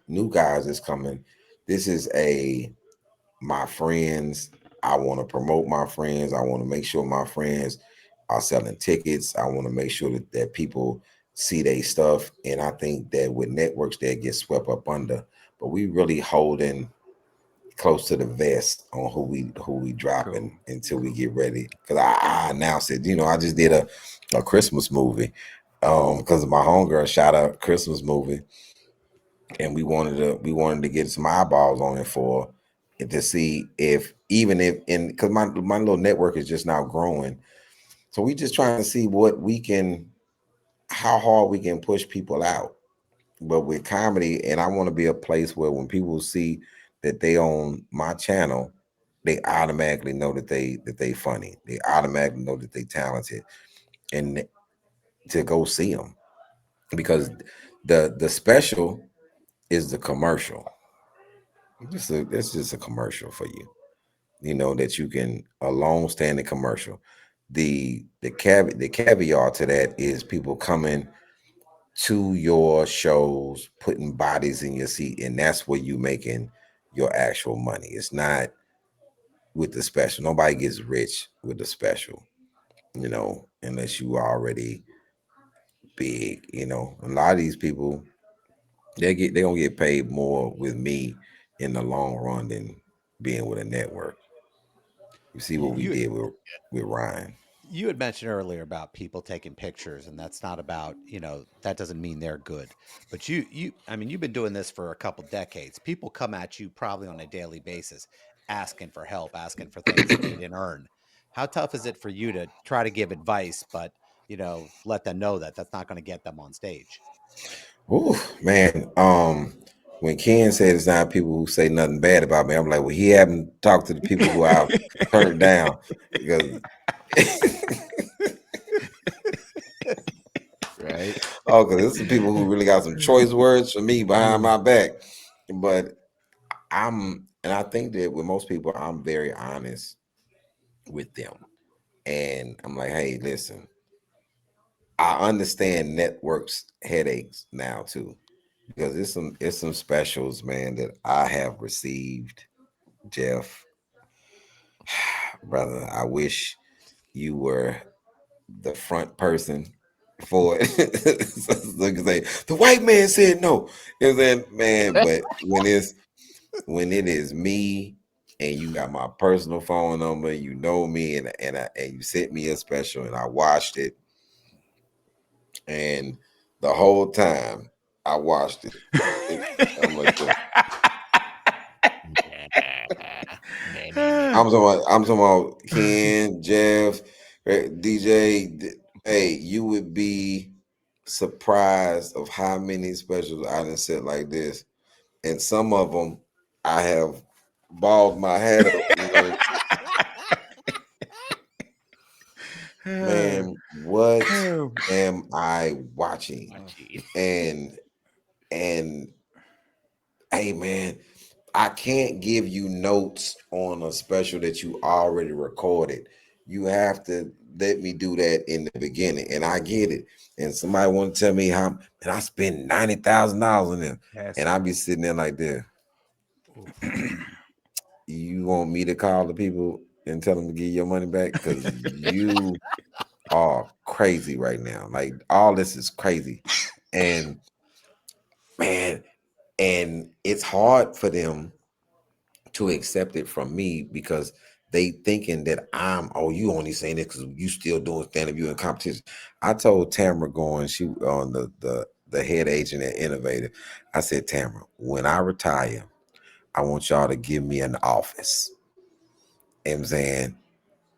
new guys that's coming, this is a my friends. I want to promote my friends. I want to make sure my friends are selling tickets. I want to make sure that people see their stuff. And I think that with networks that get swept up under, but we really holding close to the vest on who we Cool. dropping until we Cool. get ready. Because I announced it. I just did a Christmas movie. Because my homegirl shot a Christmas movie, and we wanted to get some eyeballs on it for it to see if, even if, and because my little network is just now growing, so we just trying to see what we can, how hard we can push people out. But with comedy, and I want to be a place where when people see that they on my channel, they automatically know that they funny. They automatically know that they talented, and to go see them, because the special is the commercial. It's just a commercial for you. that you can a long standing commercial. The caveat to that is people coming to your shows, putting bodies in your seat, and that's where you making your actual money. It's not with the special. Nobody gets rich with the special, unless you already big. A lot of these people they gonna get paid more with me in the long run than being with a network. You see You what we you did with Ryan. you had mentioned earlier about people taking pictures, and that's not about, that doesn't mean they're good. But I mean, you've been doing this for a couple decades. People come at you probably on a daily basis asking for help, asking for things that they didn't earn. How tough is it for you to try to give advice, but, let them know that that's not going to get them on stage? Ooh, man. When Ken said it's not people who say nothing bad about me, I'm like, well, he haven't talked to the people who I've turned down because Right? because this is people who really got some choice words for me behind my back. But and I think that with most people, I'm very honest with them, and I'm like, hey, listen, I understand networks headaches now too because it's some specials, man, that I have received, Jeff, brother. I wish you were the front person for it. So you can say the white man said no. You know what I'm saying, man? But when it is me and you got my personal phone number, you know me, and you sent me a special, and I watched it, and the whole time I watched it, I'm like, I'm talking about Ken, Jeff, DJ. Hey, you would be surprised of how many specials I done said like this, and some of them I have balled my head up. Like, man, what am I watching? And and hey, man, I can't give you notes on a special that you already recorded. You have to let me do that in the beginning, and I get it. And somebody want to tell me how, and I spend $90,000 on them, That's and I be sitting there like this. You want me to call the people and tell them to give your money back? Because you are crazy right now. Like all this is crazy, and man, and it's hard for them to accept it from me because they thinking that you only saying this because you still doing stand up, you in competition. I told Tamara going, she on the head agent at Innovative. I said, Tamara, when I retire, I want y'all to give me an office. You know what I'm saying,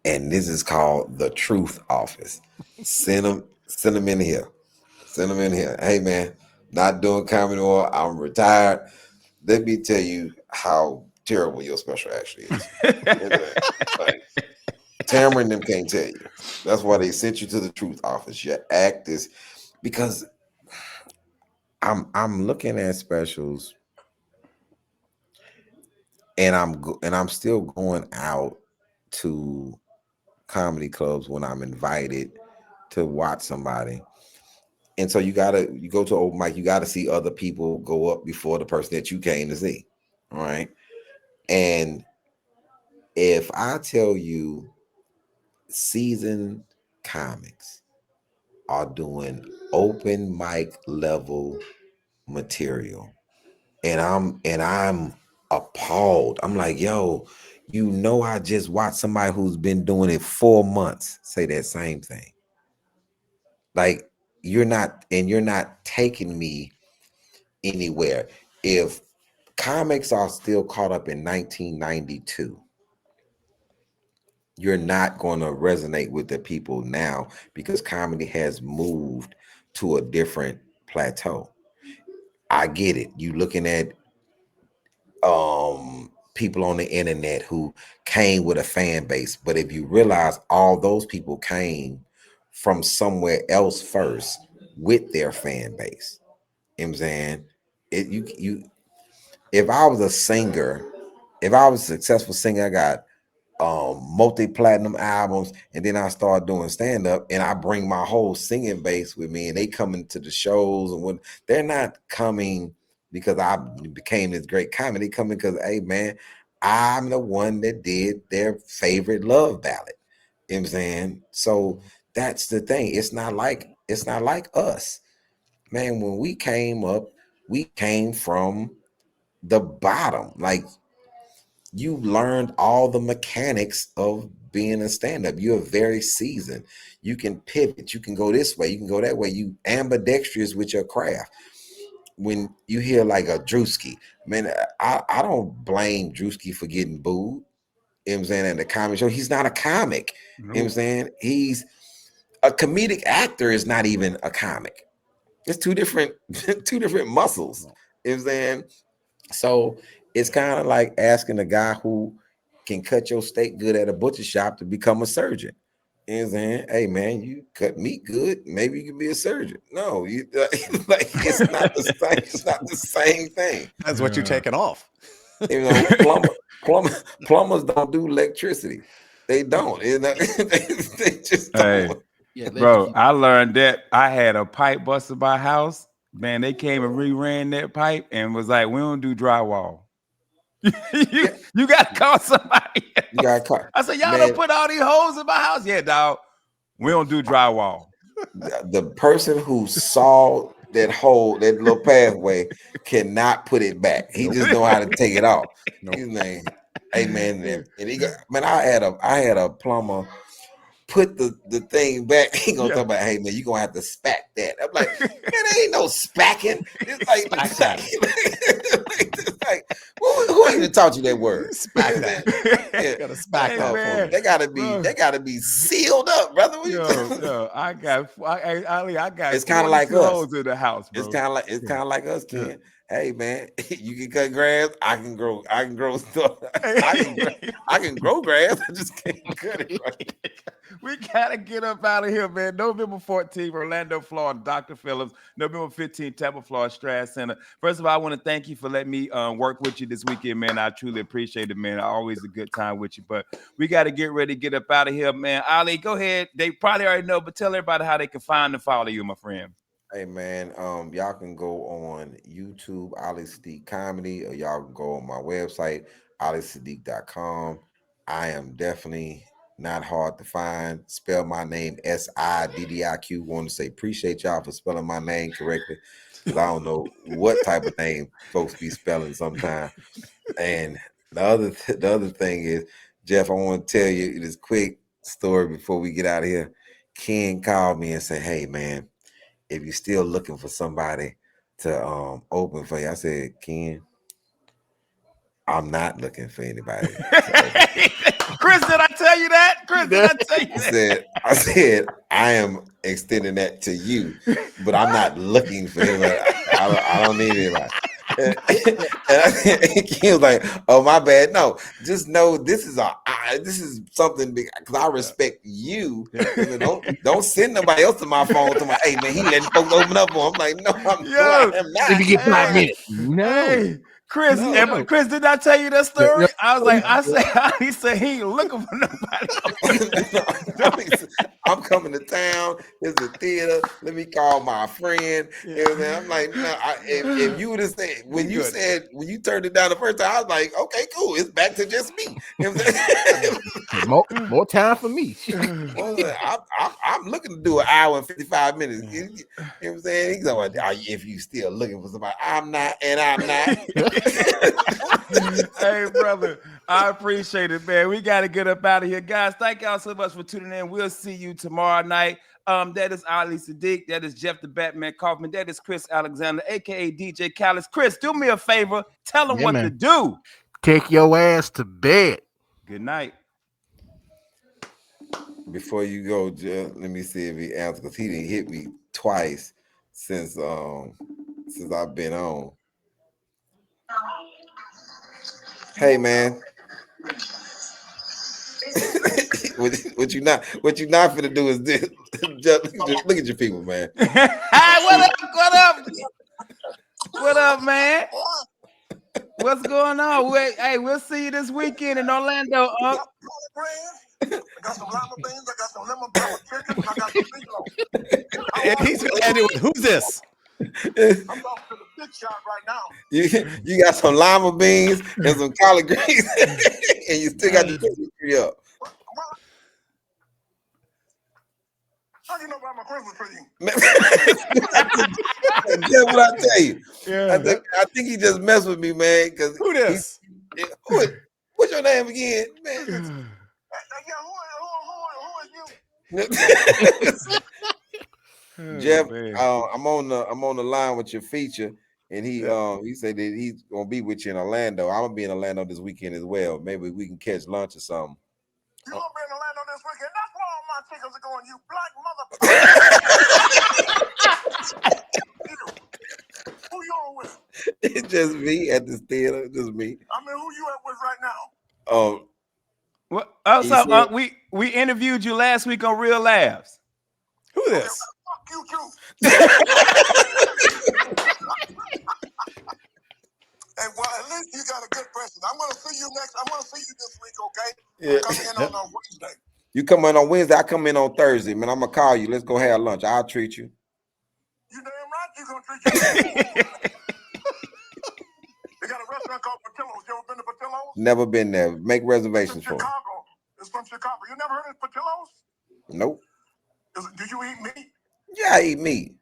and this is called the Truth Office. Send them in here. Send them in here. Hey man, not doing comedy anymore. I'm retired. Let me tell you how terrible your special actually is. Like, Tamara and them can't tell you. That's why they sent you to the Truth Office. Your act is because I'm looking at specials, and I'm still going out to comedy clubs when I'm invited to watch somebody. And so you go to open mic, you gotta see other people go up before the person that you came to see. All right. And if I tell you seasoned comics are doing open mic level material, and I'm appalled. I'm like, yo, I just watched somebody who's been doing it 4 months say that same thing. Like, you're not taking me anywhere. If comics are still caught up in 1992, you're not going to resonate with the people now because comedy has moved to a different plateau. I get it. You looking at people on the internet who came with a fan base, but if you realize all those people came from somewhere else first with their fan base. You know what I'm saying? It you if I was a singer, if I was a successful singer, I got multi-platinum albums, and then I start doing stand-up, and I bring my whole singing base with me, and they come into the shows, and when they're not coming because I became this great comedy, they coming because, hey man, I'm the one that did their favorite love ballad. You know what I'm saying? So that's the thing. It's not like us. Man, when we came up, we came from the bottom. Like, you learned all the mechanics of being a stand-up. You're very seasoned. You can pivot. You can go this way. You can go that way. You ambidextrous with your craft. When you hear like a Drewski, man, I don't blame Drewski for getting booed. You know what I'm saying? At the comedy show, he's not a comic. You know what I'm saying? He's a comedic actor is not even a comic. It's two different muscles. You know what I'm saying? So it's kind of like asking a guy who can cut your steak good at a butcher shop to become a surgeon. You know what I'm saying? Hey man, you cut meat good, maybe you can be a surgeon. No, you like it's not the same. It's not the same thing. That's what you're taking off. You know, plumbers don't do electricity. They don't. You know, they just Hey, don't. Yeah, bro, I learned that I had a pipe busted by house. Man, they came and reran that pipe and was like, we don't do drywall. you Yeah. you gotta call somebody You else. got caught. I said, y'all Man, don't put all these holes in my house. Yeah, dog. We don't do drywall. the person who saw that hole, that little pathway, cannot put it back. He just know how to take it off. His name, hey man, and he got, man. I had a plumber put the thing back. He gonna talk about, hey man, you gonna have to spack that. I'm like, man, there ain't no spacking. It's like, it's like who even taught you that word? Spack that. Yeah. Gotta spack Hey, that man. for me. They gotta be sealed up, brother. What you Yo, I got It's kind of like 42 us. holes in the house, bro. It's kind of like us, Ken. Hey man, you can cut grass. I can grow stuff. I can grow grass. I just can't cut it right. We gotta get up out of here, man. November 14th, Orlando, Florida, Dr. Phillips. November 15th, Tampa, Florida, Strat Center. First of all, I want to thank you for letting me work with you this weekend, man. I truly appreciate it, man. Always a good time with you. But we got to get ready to get up out of here, man. Ali, go ahead. They probably already know, but tell everybody how they can find and follow you, my friend. Hey man, y'all can go on YouTube, Ali Siddiq Comedy, or y'all can go on my website, alisiddiq.com. I am definitely not hard to find. Spell my name Siddiq. Want to say appreciate y'all for spelling my name correctly, because I don't know what type of name folks be spelling sometimes. And the other thing is, Jeff, I want to tell you this quick story before we get out of here. Ken called me and said, "Hey man, if you're still looking for somebody to open for you," I said, "Ken, I'm not looking for anybody to open." Chris, did I tell you that? Chris, did I tell you that? I said, I am extending that to you, but I'm not looking for anybody. I don't need anybody. And he was like, "Oh, my bad. No, just know this is something big, because I respect you. Don't send nobody else to my phone to my, hey man, he letting folks open up for him." I'm like, no, I am not. If you get 5 Hey, minutes, no. Hey, Chris, No. Chris, did I tell you that story? I was like, Yeah. he said he ain't looking for nobody. I'm coming to town. There's a theater. Let me call my friend. You know what I'm saying? I'm like, no. If you would have said, when you turned it down the first time, I was like, okay, cool. It's back to just me. You know what I'm saying? More time for me. I'm looking to do an hour and 55 minutes. You know what I'm saying? He's like, if you still looking for somebody, I'm not, and I'm not. Hey, brother, I appreciate it, man. We got to get up out of here. Guys, thank y'all so much for tuning in. We'll see you tomorrow night. That is Ali Siddiq. That is Jeff the Batman Kaufman. That is Chris Alexander, a.k.a. DJ Callis. Chris, do me a favor. Tell them what to do. Take your ass to bed. Good night. Before you go, Jeff, let me see if he answers, because he didn't hit me twice since I've been on. Hey man, what you not finna do is this. Just look at your people, man. Hey, what up, man? What's going on? Hey, we'll see you this weekend in Orlando. friends. I got some lima beans. I got some lemon pepper chicken. And I got some meatloaf. And he's gonna end it with, "Who's this?" I'm off to the big shot right now. You got some lima beans and some collard greens, and you still got the Christmas tree up. How do you know about my Christmas tree? That's what I tell you. Yeah. I think he just messed with me, man. Because Who this? what's your name again, man? Yeah, who are you? Jeff, man. I'm on the line with your feature, and he said that he's gonna be with you in Orlando. I'm gonna be in Orlando this weekend as well. Maybe we can catch lunch or something. You gonna be in Orlando this weekend? That's where all my tickets are going. You black motherfucker. Who you on with? It's just me at this theater. Just me. I mean, who you at with right now? What? Oh, He so said- we interviewed you last week on Real Laughs. Who this? Fuck you too. Hey, well, at least you got a good person. I'm gonna see you next. I'm gonna see you this week, okay? Yeah. I'm coming in on Wednesday. You come in on Wednesday, I come in on Thursday, man. I'm gonna call you. Let's go have lunch. I'll treat you. You damn right you gonna treat you. They got a restaurant called Patillo's. You ever been to Patillo's? Never been there. Make reservations It's for from me. Chicago. It's from Chicago. You never heard of Patillo's? Nope. Do you eat meat? Yeah, I eat meat.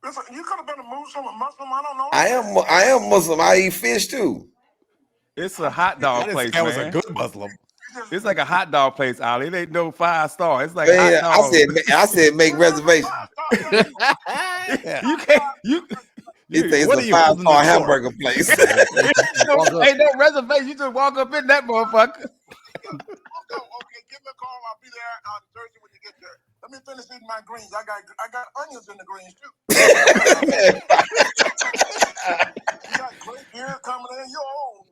Listen, you could have been a Muslim, a Muslim. I don't know. I am Muslim. I eat fish too. It's a hot dog place, That was a man. good Muslim. It's like a hot dog place, Ali. It ain't no 5-star. It's like Man, hot dog. I said make reservations. Yeah. You can't. You. It says What it's are a you holding the 5-star door? hamburger place. Ain't no reservation. You just walk up in that motherfucker. Okay, give me a call. I'll be there on Thursday when you get there. Let me finish eating my greens. I got onions in the greens too. You got great beer coming in. You're old.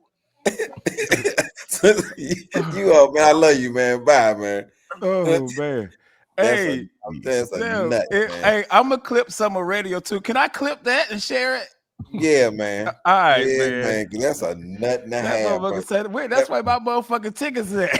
You up, man. I love you, man. Bye, man. Oh man. Hey, That's a Sam, nut, man. hey, I'm gonna clip some of radio too. Can I clip that and share it? Yeah, man. All right, Yeah, man. 'cause that's a nut and a That half. motherfucker Bro. said, wait, that's why my motherfucking tickets there.